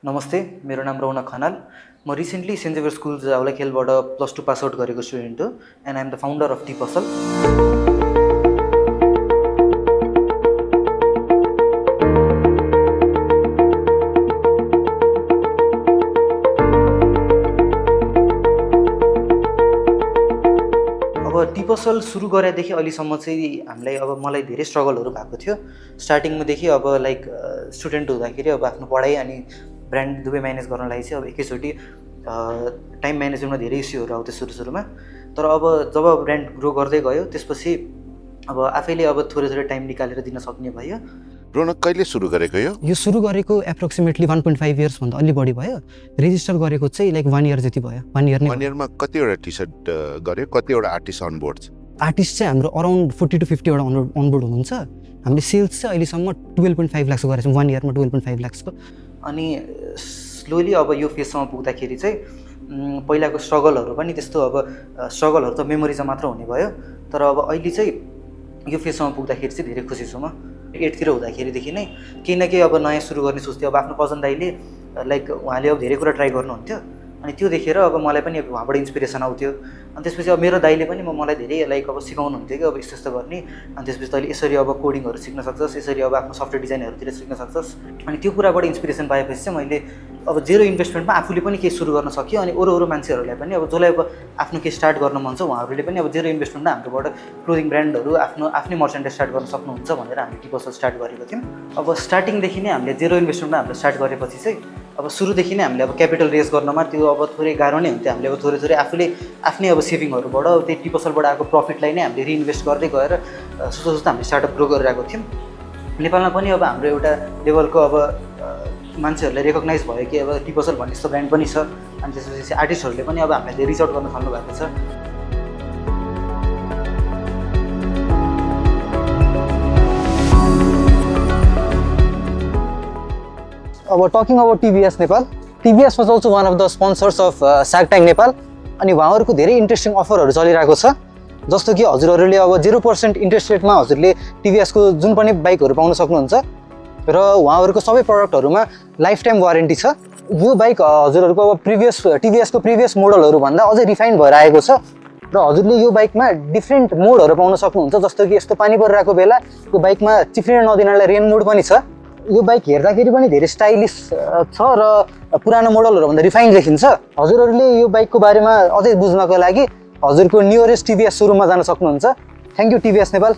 नमस्ते, मेरो नाम रौनक खनाल। म रिसेन्टली सेन्ट जेभियर स्कुल जावलाखेलबाट +2 पास आउट गरेको स्टुडेन्ट हो and I am the founder of tea पसल। अब टी पसल सुरु गरेदेखि अहिलेसम्म चाहिँ हामीलाई मलाई धेरै स्ट्रगलहरू भएको थियो। स्टार्टिङदेखि लाइक स्टुडेन्ट हुँदाखेरि आफ्नो पढाइ अनि ब्रान्ड दुवै म्यानेज गर्नलाई चाहिँ एकैचोटि टाइम म्यानेजमेन्टमा धेरै इस्युहरू आउँथ्यो सुरुमा। तर जब ब्रान्ड ग्रो गर्दै गयो त्यसपछि आफैले थोरै टाइम निकालेर दिन सक्ने भयो। रौनक कहिले सुरु गरेको यो सुरु गरेको एप्रोक्सिमेटली 1.5 इयर्स भन्दा अलि बढी भयो। रेजिस्टर गरेको चाहिँ लाइक 1 इयर जति भयो। 1 इयरमा कतिवटा टी सर्ट गर्यो, कतिवटा आर्टिस्ट अनबोर्ड? आर्टिस्ट चाहिँ हाम्रो अराउन्ड 40 to 50 वटा अनबोर्ड हुनुहुन्छ। हामीले सेल्स चाहिँ अहिलेसम्म 12.5 लाख गरेको छौँ। 1 इयरमा 12.5 लाखको। अनि स्लोली यो फेजसम्म पुग्दाखेरि चाहिँ पहिलाको स्ट्रगलहरू पनि त्यस्तो स्ट्रगलहरू त मेमोरिजमा मात्र हुने भयो। तर अहिले चाहिँ यो फेजसम्म पुग्दाखेरि चाहिँ धेरै खुसी छु म। 8 तिर हुँदाखेरिदेखि नै केही न केही नयाँ सुरु गर्ने सोच्थ्यो। आफ्नो कजन दाइले लाइक उहाँले धेरै कुरा ट्राई गर्नुहुन्थ्यो अनि त्यो देखेर मलाई पनि उहाँबाट इन्सपिरेसन आउँथ्यो। अनि त्यसपछि मेरो दाइले पनि मलाई धेरै लाइक सिकाउनुहुन्थ्यो कि यस्तो यस्तो गर्ने। अनि त्यसपछि तैँले यसरी कोडिङहरू सिक्न सक्छस्, यसरी आफ्नो सफ्टवेयर डिजाइनहरूतिर सिक्न सक्छस्। अनि त्यो कुराबाट इन्सपिरेसन पाएपछि चाहिँ मैले जेरो इन्भेस्टमेन्टमा आफूले पनि केही सुरु गर्न सक्यो। अनि अरू मान्छेहरूलाई पनि जसलाई आफ्नो केही स्टार्ट गर्न मन छ उहाँहरूले पनि जेरो इन्भेस्टमेन्टमा हाम्रोबाट क्लोदिङ ब्रान्डहरू आफ्नै मर्चेन्टाइज स्टार्ट गर्न सक्नुहुन्छ भनेर हामीले टी पसल स्टार्ट गरेको थियौँ। स्टार्टिङदेखि नै हामीले जेरो इन्भेस्टमेन्टमा हामीले स्टार्ट गरेपछि चाहिँ सुरुदेखि नै हामीले क्यापिटल रेज गर्नमा त्यो थोरै गाह्रो नै हुन्थ्यो। हामीले थोरै आफ्नै सेभिङहरूबाट त्यही टी पसलबाट आएको प्रफिटलाई नै हामीले रिइन्भेस्ट गर्दै गएर जस्तो हामीले स्टार्टअप ग्रो गरिरहेको थियौँ। नेपालमा पनि हाम्रो एउटा लेभलको मान्छेहरूले रेकगनाइज भयो कि टी पसल भन्ने यस्तो ब्रान्ड पनि छ। अनि त्यसपछि आर्टिस्टहरूले पनि हामीलाई रिच आउट गर्न थाल्नु भएको छ। Talking about TVS Nepal, TVS was also one of the sponsors of SAARC tank Nepal. अनि उहाँहरूको धेरै इन्ट्रेस्टिङ अफरहरू चलिरहेको छ। जस्तो कि हजुरहरूले 0% इन्ट्रेस्ट रेटमा हजुरले टिभीएसको जुन पनि बाइकहरू पाउन सक्नुहुन्छ र उहाँहरूको सबै प्रडक्टहरूमा लाइफ टाइम वारेन्टी छ। यो बाइक हजुरहरूको टिभीएसको प्रिभियस मोडलहरू भन्दा अझै रिफाइन भएर आएको छ र हजुरले यो बाइकमा डिफ्रेन्ट मोडहरू पाउन सक्नुहुन्छ। जस्तो कि यस्तो पानी परिरहेको बेला यो बाइकमा चिफ्रिन नदिनलाई रेन मोड पनि छ। यो बाइक हेर्दाखेरि पनि धेरै स्टाइलिस छ र पुरानो मोडलहरू भन्दा रिफाइन देखिन्छ। हजुरहरूले यो बाइकको बारेमा अझै बुझ्नको लागि हजुरको नियरेस्ट टिभीएस सोरुममा जान सक्नुहुन्छ। Thank you TVS Nepal.